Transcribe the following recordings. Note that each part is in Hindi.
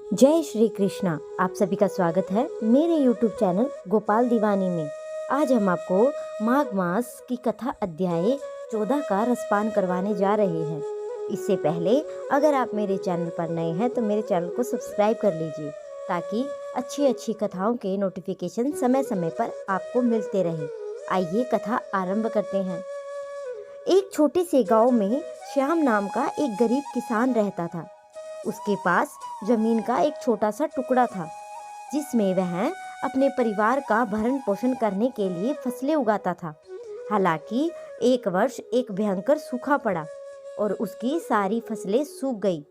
जय श्री कृष्णा। आप सभी का स्वागत है मेरे YouTube चैनल गोपाल दीवानी में। आज हम आपको माघ मास की कथा अध्याय 14 का रसपान करवाने जा रहे हैं। इससे पहले अगर आप मेरे चैनल पर नए हैं तो मेरे चैनल को सब्सक्राइब कर लीजिए ताकि अच्छी कथाओं के नोटिफिकेशन समय समय पर आपको मिलते रहे। आइए कथा आरंभ करते हैं। एक छोटे से गांव में श्याम नाम का एक गरीब किसान रहता था। उसके पास जमीन का एक छोटा सा टुकड़ा था जिसमें वह अपने परिवार का भरण पोषण करने के लिए फसलें उगाता था। हालांकि एक वर्ष एक भयंकर सूखा पड़ा और उसकी सारी फसलें सूख गई।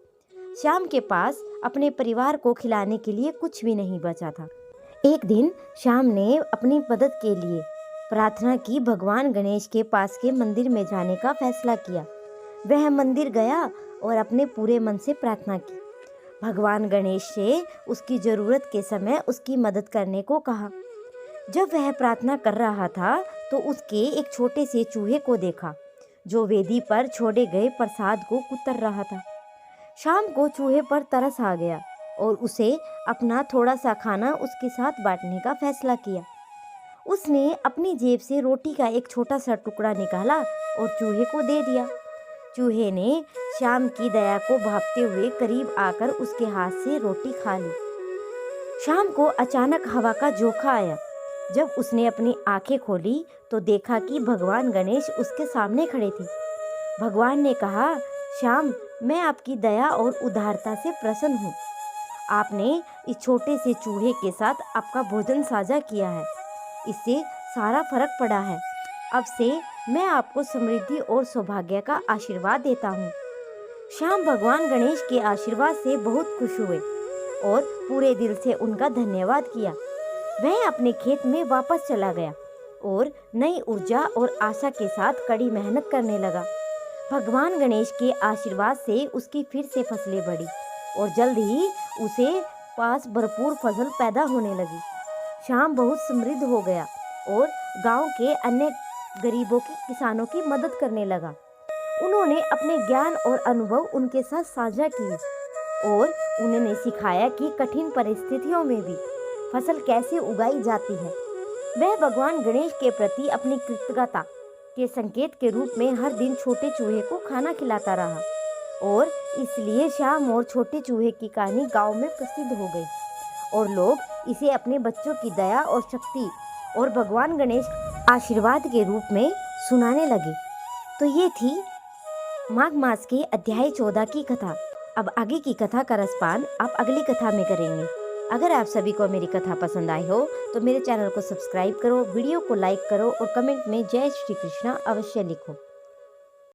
श्याम के पास अपने परिवार को खिलाने के लिए कुछ भी नहीं बचा था। एक दिन श्याम ने अपनी मदद के लिए प्रार्थना की, भगवान गणेश के पास के मंदिर में जाने का फैसला किया। वह मंदिर गया और अपने पूरे मन से प्रार्थना की। भगवान गणेश से उसकी जरूरत के समय उसकी मदद करने को कहा। जब वह प्रार्थना कर रहा था तो उसके एक छोटे से चूहे को देखा जो वेदी पर छोड़े गए प्रसाद को कुतर रहा था। शाम को चूहे पर तरस आ गया और उसे अपना थोड़ा सा खाना उसके साथ बांटने का फैसला किया। उसने अपनी जेब से रोटी का एक छोटा सा टुकड़ा निकाला और चूहे को दे दिया। चूहे ने श्याम की दया को भांपते हुए करीब आकर उसके हाथ से रोटी खा ली। शाम को अचानक हवा का झोंका आया। जब उसने अपनी आंखें खोली तो देखा कि भगवान गणेश उसके सामने खड़े थे। भगवान ने कहा, श्याम, मैं आपकी दया और उदारता से प्रसन्न हूँ। आपने इस छोटे से चूहे के साथ आपका भोजन साझा किया है, इससे सारा फर्क पड़ा है। अब से मैं आपको समृद्धि और सौभाग्य का आशीर्वाद देता हूँ। श्याम भगवान गणेश के आशीर्वाद से बहुत खुश हुए और पूरे दिल से उनका धन्यवाद किया। वह अपने खेत में वापस चला गया और नई ऊर्जा और आशा के साथ कड़ी मेहनत करने लगा। भगवान गणेश के आशीर्वाद से उसकी फिर से फसलें बढ़ी और जल्द ही उसे पास भरपूर फसल पैदा होने लगी। श्याम बहुत समृद्ध हो गया और गांव के अन्य गरीबों के किसानों की मदद करने लगा। उन्होंने अपने ज्ञान और अनुभव उनके साथ साझा किए और उन्होंने सिखाया कि कठिन परिस्थितियों में भी फसल कैसे उगाई जाती है। वह भगवान गणेश के प्रति अपनी कृतज्ञता के संकेत के रूप में हर दिन छोटे चूहे को खाना खिलाता रहा और इसलिए श्याम और छोटे चूहे की कहानी गांव में प्रसिद्ध हो गई और लोग इसे अपने बच्चों की दया और शक्ति और भगवान गणेश आशीर्वाद के रूप में सुनाने लगे। तो ये थी माघ मास के अध्याय 14 की कथा। अब आगे की कथा का रसपान आप अगली कथा में करेंगे। अगर आप सभी को मेरी कथा पसंद आई हो तो मेरे चैनल को सब्सक्राइब करो, वीडियो को लाइक करो और कमेंट में जय श्री कृष्णा अवश्य लिखो।